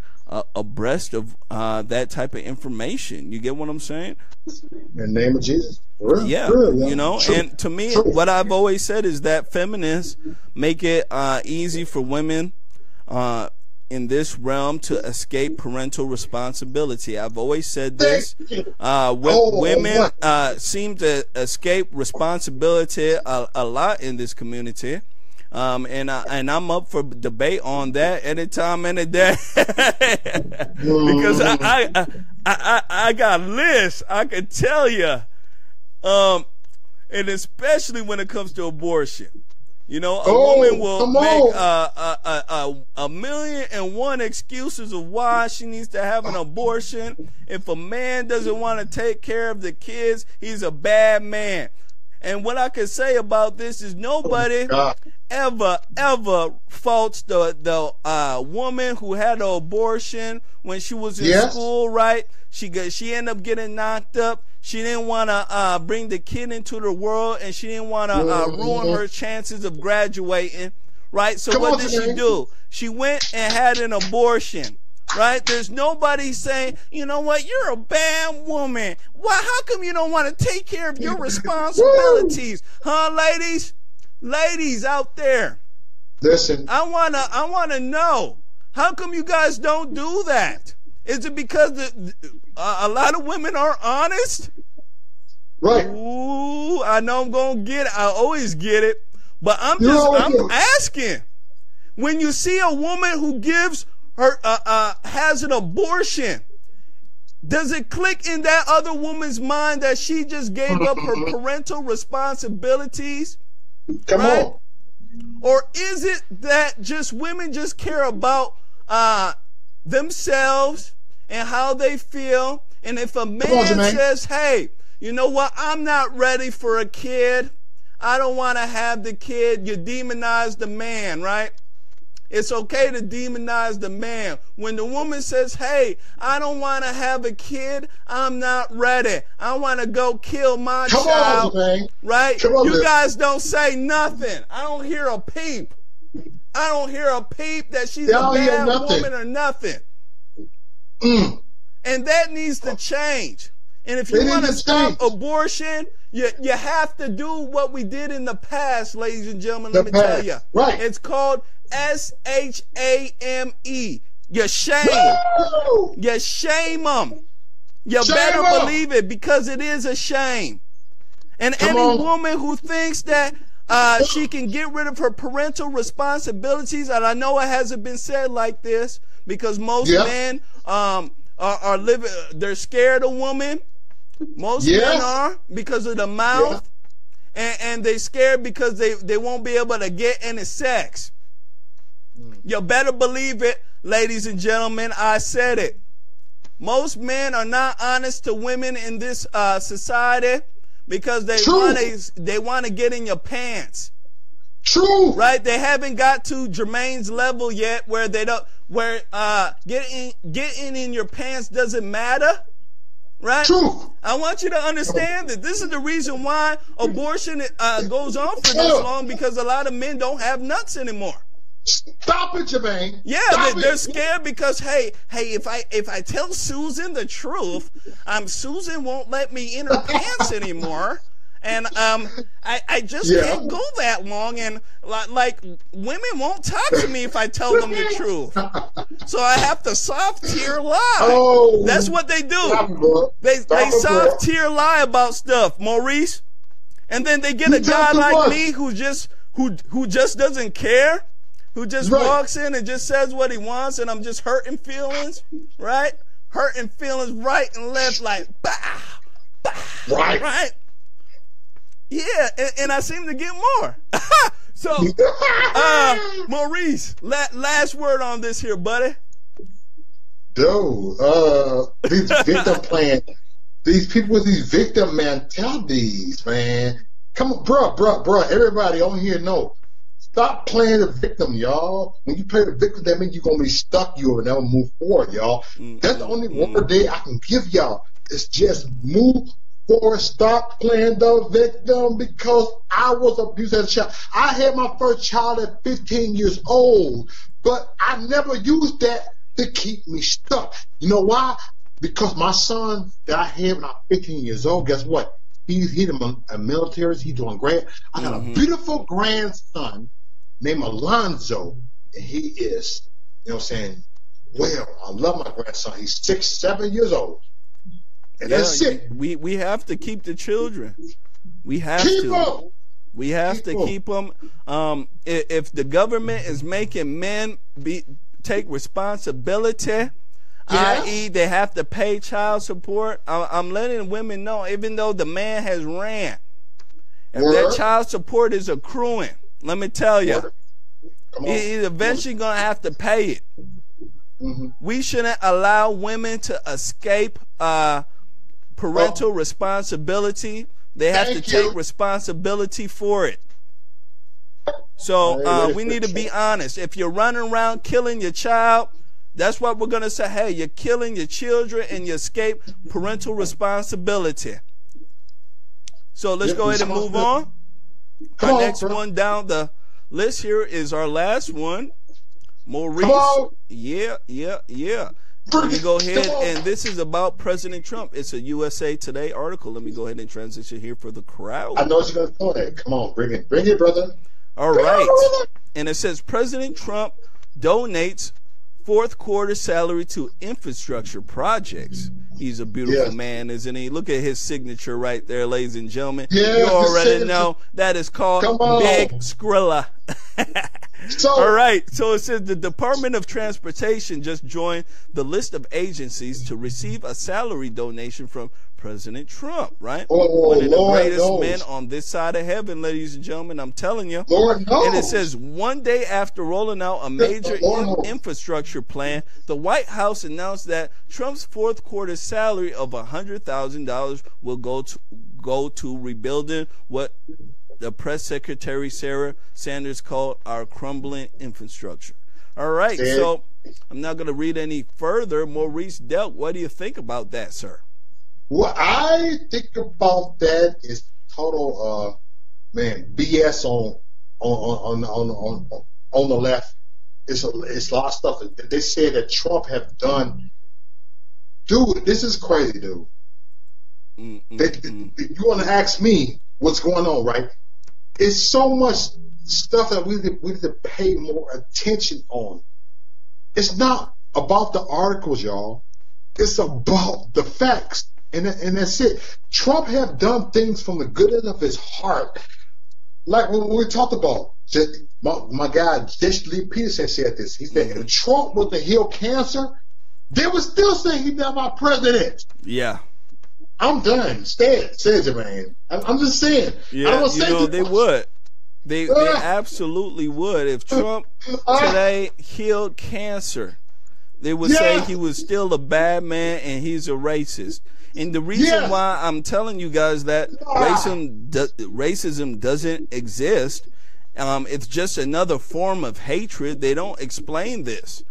S4: abreast of that type of information. You get what I'm saying?
S5: In the name of Jesus.
S4: You know, and to me, what I've always said is that feminists make it easy for women in this realm to escape parental responsibility. I've always said this. Women seem to escape responsibility a lot in this community. And I'm up for debate on that anytime, any day. Because I got lists, I can tell you. And especially when it comes to abortion. You know, a woman will make a million and one excuses of why she needs to have an abortion. If a man doesn't want to take care of the kids, he's a bad man. And what I can say about this is nobody ever faults the woman who had an abortion when she was in school, right? She ended up getting knocked up. She didn't want to bring the kid into the world, and she didn't want to ruin her chances of graduating, right? So what did she do? She went and had an abortion, right? There's nobody saying, you know what, you're a bad woman. Why? How come you don't want to take care of your responsibilities, huh, ladies? Ladies out there,
S5: listen.
S4: I wanna know, how come you guys don't do that? Is it because a lot of women are honest?
S5: Right.
S4: Ooh, I know I'm gonna get it. I always get it, but I'm asking. When you see a woman who gives her has an abortion, does it click in that other woman's mind that she just gave up her parental responsibilities?
S5: Come on.
S4: Or is it that just women just care about themselves and how they feel? And if a man says, hey, you know what, I'm not ready for a kid, I don't want to have the kid, you demonize the man, right? It's okay to demonize the man. When the woman says, hey, I don't want to have a kid, I'm not ready. I want to go kill my child. Right? You guys don't say nothing. I don't hear a peep. I don't hear a peep that she's a bad woman or nothing. And that needs to change. And if you want to stop abortion, you have to do what we did in the past, ladies and gentlemen. Let me tell you. Right. It's called SHAME. You shame. You shame them. You better believe it, because it is a shame. And any woman who thinks that she can get rid of her parental responsibilities, and I know it hasn't been said like this, because most men are living, they're scared of women. Most men are, because of the mouth, and they scared because they won't be able to get any sex. You better believe it, ladies and gentlemen. I said it. Most men are not honest to women in this society because they want to get in your pants. True. Right? They haven't got to Jermaine's level yet, where they don't, where getting in your pants doesn't matter. Right? True. I want you to understand that this is the reason why abortion goes on for this long, because a lot of men don't have nuts anymore. Stop it, Jermaine. Yeah, they're scared because hey, if I tell Susan the truth, Susan won't let me in her pants anymore. And I just can't go that long, and like women won't talk to me if I tell them the truth. So I have to soft tier lie. Oh, that's what they do. They soft tier lie about stuff, Maurice. And then they get a guy like me who just doesn't care, who just walks in and just says what he wants, and I'm just hurting feelings, right? Hurting feelings right and left, like bah, bah, right. Yeah, and I seem to get more. So, Maurice, last word on this here, buddy.
S5: Dude, these victim plans, these people with these victim mentalities, man. Come on, bruh, everybody on here know. Stop playing the victim, y'all. When you play the victim, that means you're going to be stuck. You will never move forward, y'all. That's the only word day I can give y'all. It's just move forward. Stop playing the victim, because I was abused as a child. I had my first child at 15 years old, but I never used that to keep me stuck. You know why? Because my son that I had when I was 15 years old, guess what? He's in a military. He's doing great. I got a beautiful grandson named Alonzo, and he is, you know what I'm saying, well, I love my grandson. He's 6, 7 years old. And that's it.
S4: We have to keep the children. We have to. We have to keep them. If the government is making men take responsibility, i.e. they have to pay child support, I'm letting women know, even though the man has ran, if that child support is accruing, let me tell you, he's eventually going to have to pay it. We shouldn't allow women to escape parental responsibility. They have to take responsibility for it. So we need to be honest. If you're running around killing your child, that's what we're going to say. Hey, you're killing your children and you escape parental responsibility. So let's go ahead and move on. Our next one down the list here is our last one. Maurice. Yeah. Let me go ahead, and this is about President Trump. It's a USA Today article. Let me go ahead and transition here for the crowd.
S5: I know what you're going to say. Come on, bring it, brother.
S4: All right. And it says President Trump donates fourth quarter salary to infrastructure projects. He's a beautiful man, isn't he? Look at his signature right there, ladies and gentlemen. You already know that is called Big Skrilla. All right, so it says the Department of Transportation just joined the list of agencies to receive a salary donation from President Trump, right? One of the greatest men on this side of heaven, ladies and gentlemen, I'm telling you. And it says one day after rolling out a major infrastructure plan, the White House announced that Trump's fourth quarter salary of $100,000 will go to rebuilding what the press secretary Sarah Sanders called our crumbling infrastructure. All right, so I'm not going to read any further. Mo Reese Delk, what do you think about that, sir?
S5: What I think about that is total, BS on the left. It's a lot of stuff that they said that Trump have done. Dude, this is crazy, dude. You want to ask me what's going on, right? It's so much stuff that we need to pay more attention on. It's not about the articles, y'all. It's about the facts, and that's it. Trump have done things from the goodness of his heart, like when we talked about. My guy, Jesse Lee Peterson said this. He said, if Trump was to heal cancer, they would still say he's not my president.
S4: Yeah.
S5: I'm done. Says Jermain. I'm just saying.
S4: Yeah, they would. They absolutely would. If Trump today healed cancer, they would say he was still a bad man and he's a racist. And the reason why I'm telling you guys that racism doesn't exist, it's just another form of hatred. They don't explain this.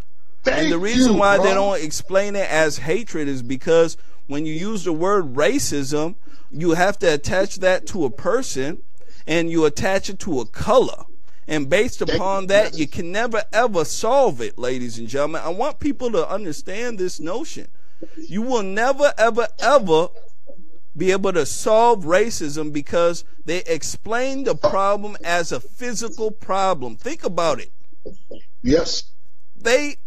S4: And the reason why they don't explain it as hatred is because when you use the word racism, you have to attach that to a person, and you attach it to a color. And based upon that, you can never, ever solve it, ladies and gentlemen. I want people to understand this notion. You will never, ever, ever be able to solve racism because they explain the problem as a physical problem. Think about it.
S5: Yes.
S4: They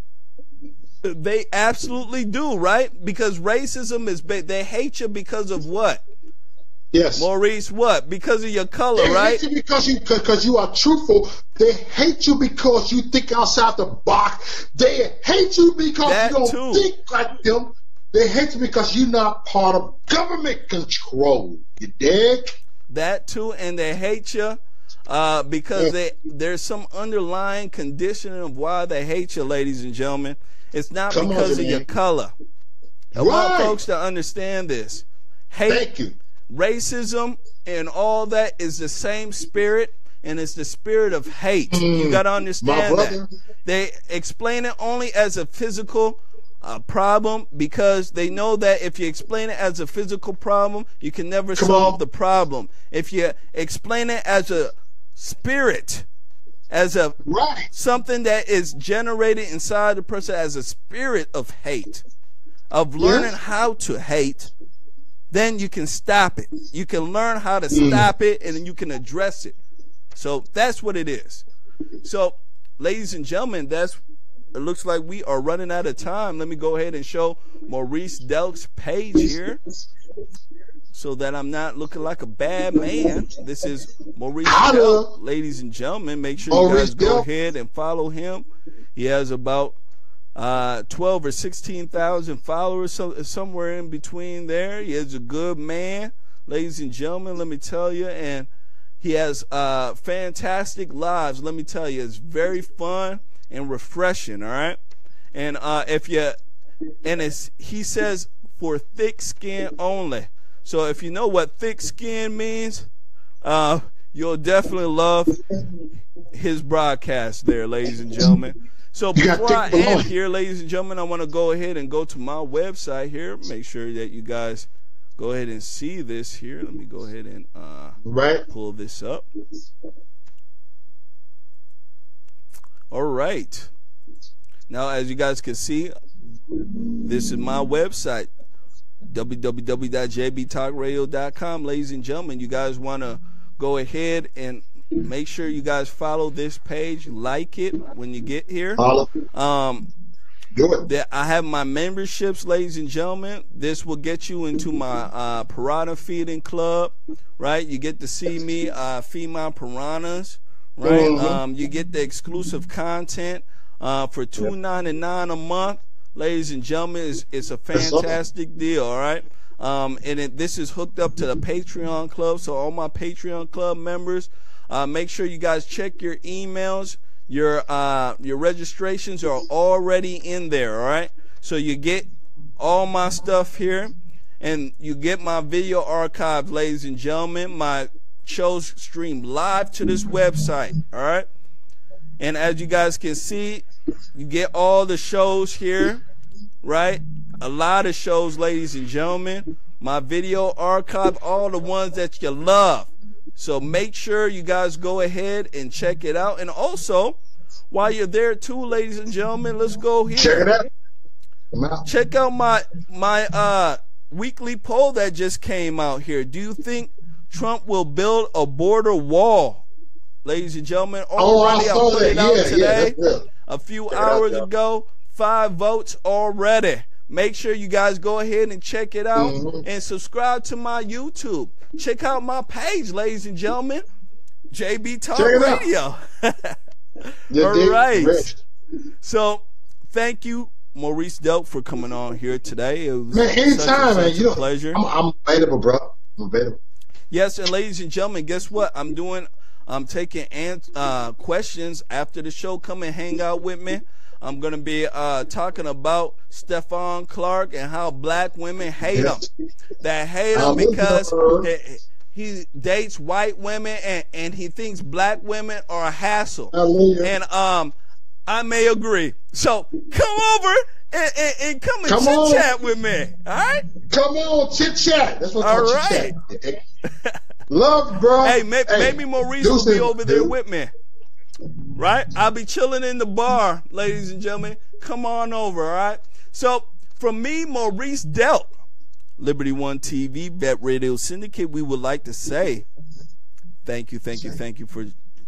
S4: absolutely do, right? Because racism is they hate you because of what?
S5: Yes.
S4: Maurice, what? Because of your color, right?
S5: They hate you because you are truthful. They hate you because you think outside the box. They hate you because you don't think like them. They hate you because you're not part of government control. You dig?
S4: That too, and they hate you because there's some underlying conditioning of why they hate you, ladies and gentlemen. It's not because of your color. I want folks to understand this. Hate, racism, and all that is the same spirit, and it's the spirit of hate. You got to understand that. They explain it only as a physical problem because they know that if you explain it as a physical problem, you can never solve the problem. If you explain it as a spirit, as a something that is generated inside the person as a spirit of hate, of learning how to hate, then you can stop it. You can learn how to stop it, and then you can address it. So that's what it is. So, ladies and gentlemen, it looks like we are running out of time. Let me go ahead and show Mo Reese Delk's page here so that I'm not looking like a bad man. This is Mo Reese Delk, ladies and gentlemen. Make sure you guys go ahead and follow him. He has about 12 or 16,000 followers, somewhere in between there. He is a good man, ladies and gentlemen, let me tell you, and he has fantastic lives. Let me tell you, it's very fun and refreshing. All right, and he says for thick skin only. So if you know what thick skin means, you'll definitely love his broadcast there, ladies and gentlemen. So before I end here, ladies and gentlemen, I want to go ahead and go to my website here. Make sure that you guys go ahead and see this here. Let me go ahead and pull this up. All right. Now, as you guys can see, this is my website, www.jbtalkradio.com. Ladies and gentlemen, you guys want to go ahead and make sure you guys follow this page, like it when you get here. I have my memberships, ladies and gentlemen. This will get you into my piranha feeding club, right? You get to see me feed my piranhas, right? You get the exclusive content for $2.99 a month, ladies and gentlemen. It's a fantastic deal, all right? This is hooked up to the Patreon club, so all my Patreon club members, make sure you guys check your emails. Your registrations are already in there, all right? So you get all my stuff here, and you get my video archives, ladies and gentlemen. My shows stream live to this website, all right? And as you guys can see, You get all the shows here, right? A lot of shows, ladies and gentlemen. My video archive, all the ones that you love. So make sure you guys go ahead and check it out. And also, while you're there too, ladies and gentlemen, let's go here.
S5: Check it out.
S4: Check out my weekly poll that just came out here. Do you think Trump will build a border wall? Ladies and gentlemen, already I put it out today, a few hours ago. 5 votes already. Make sure you guys go ahead and check it out and subscribe to my YouTube. Check out my page, ladies and gentlemen. JB Talk Radio. All right. So, thank you, Mo Reese Delk, for coming on here today. It was
S5: anytime,
S4: such a pleasure.
S5: I'm available, bro. I'm available.
S4: Yes, and ladies and gentlemen, guess what? I'm taking questions after the show. Come and hang out with me. I'm going to be talking about Stephon Clark and how black women hate him. They hate him because he dates white women and he thinks black women are a hassle. And I may agree. So come over and come and chit-chat with me. All right?
S5: Come on, chit-chat. That's what
S4: all right.
S5: Love, bro.
S4: Hey, maybe Maurice will be over there with me. Right? I'll be chilling in the bar, ladies and gentlemen. Come on over, all right? So, from me, Mo Reese Delk, Liberty One TV, Vet Radio Syndicate, we would like to say thank you for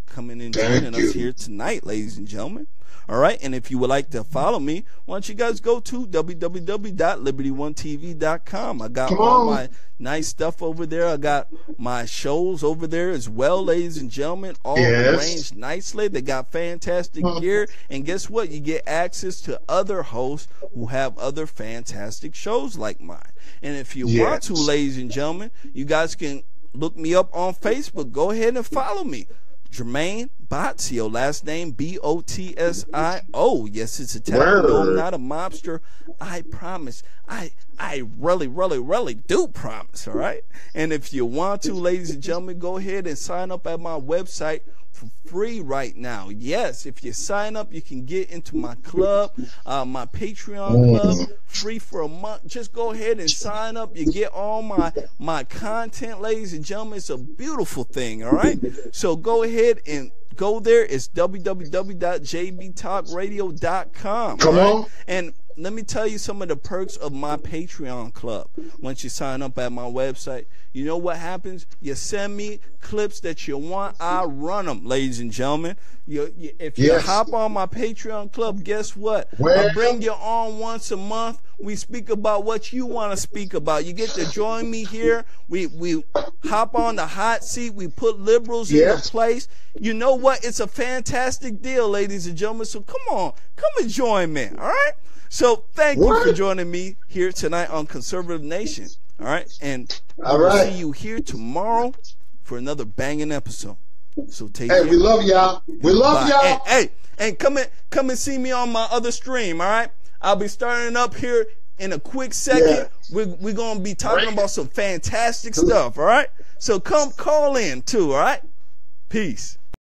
S4: coming and joining us here tonight, ladies and gentlemen. All right, and if you would like to follow me, why don't you guys go to www.liberty1tv.com. I got all my nice stuff over there. I got my shows over there as well, ladies and gentlemen, all arranged nicely. They got fantastic gear, and guess what? You get access to other hosts who have other fantastic shows like mine. And if you want to, ladies and gentlemen, you guys can look me up on Facebook. Go ahead and follow me. Jermain Botsio, last name Botsio. Yes, it's Italian. No, I'm not a mobster. I promise. I really do promise, all right? And if you want to, ladies and gentlemen, go ahead and sign up at my website for free right now. Yes, if you sign up, you can get into my club, my Patreon club, free for a month. Just go ahead and sign up. You get all my content, ladies and gentlemen. It's a beautiful thing, all right? So go ahead and go there. It's www.jbtalkradio.com.
S5: Come on.
S4: And let me tell you some of the perks of my Patreon club. Once you sign up at my website, you know what happens? You send me clips that you want, I run them, ladies and gentlemen. If you hop on my Patreon club, guess what? I bring you on once a month. We speak about what you want to speak about. You get to join me here. We hop on the hot seat. We put liberals in their place. You know what? It's a fantastic deal, ladies and gentlemen. So come on. Come and join me, all right? So thank you for joining me here tonight on Conservative Nation. All right, and we'll see you here tomorrow for another banging episode. So take care.
S5: We love y'all. We love y'all.
S4: And come and see me on my other stream. All right, I'll be starting up here in a quick second. We're gonna be talking about some fantastic stuff. All right, so come call in too. All right, peace.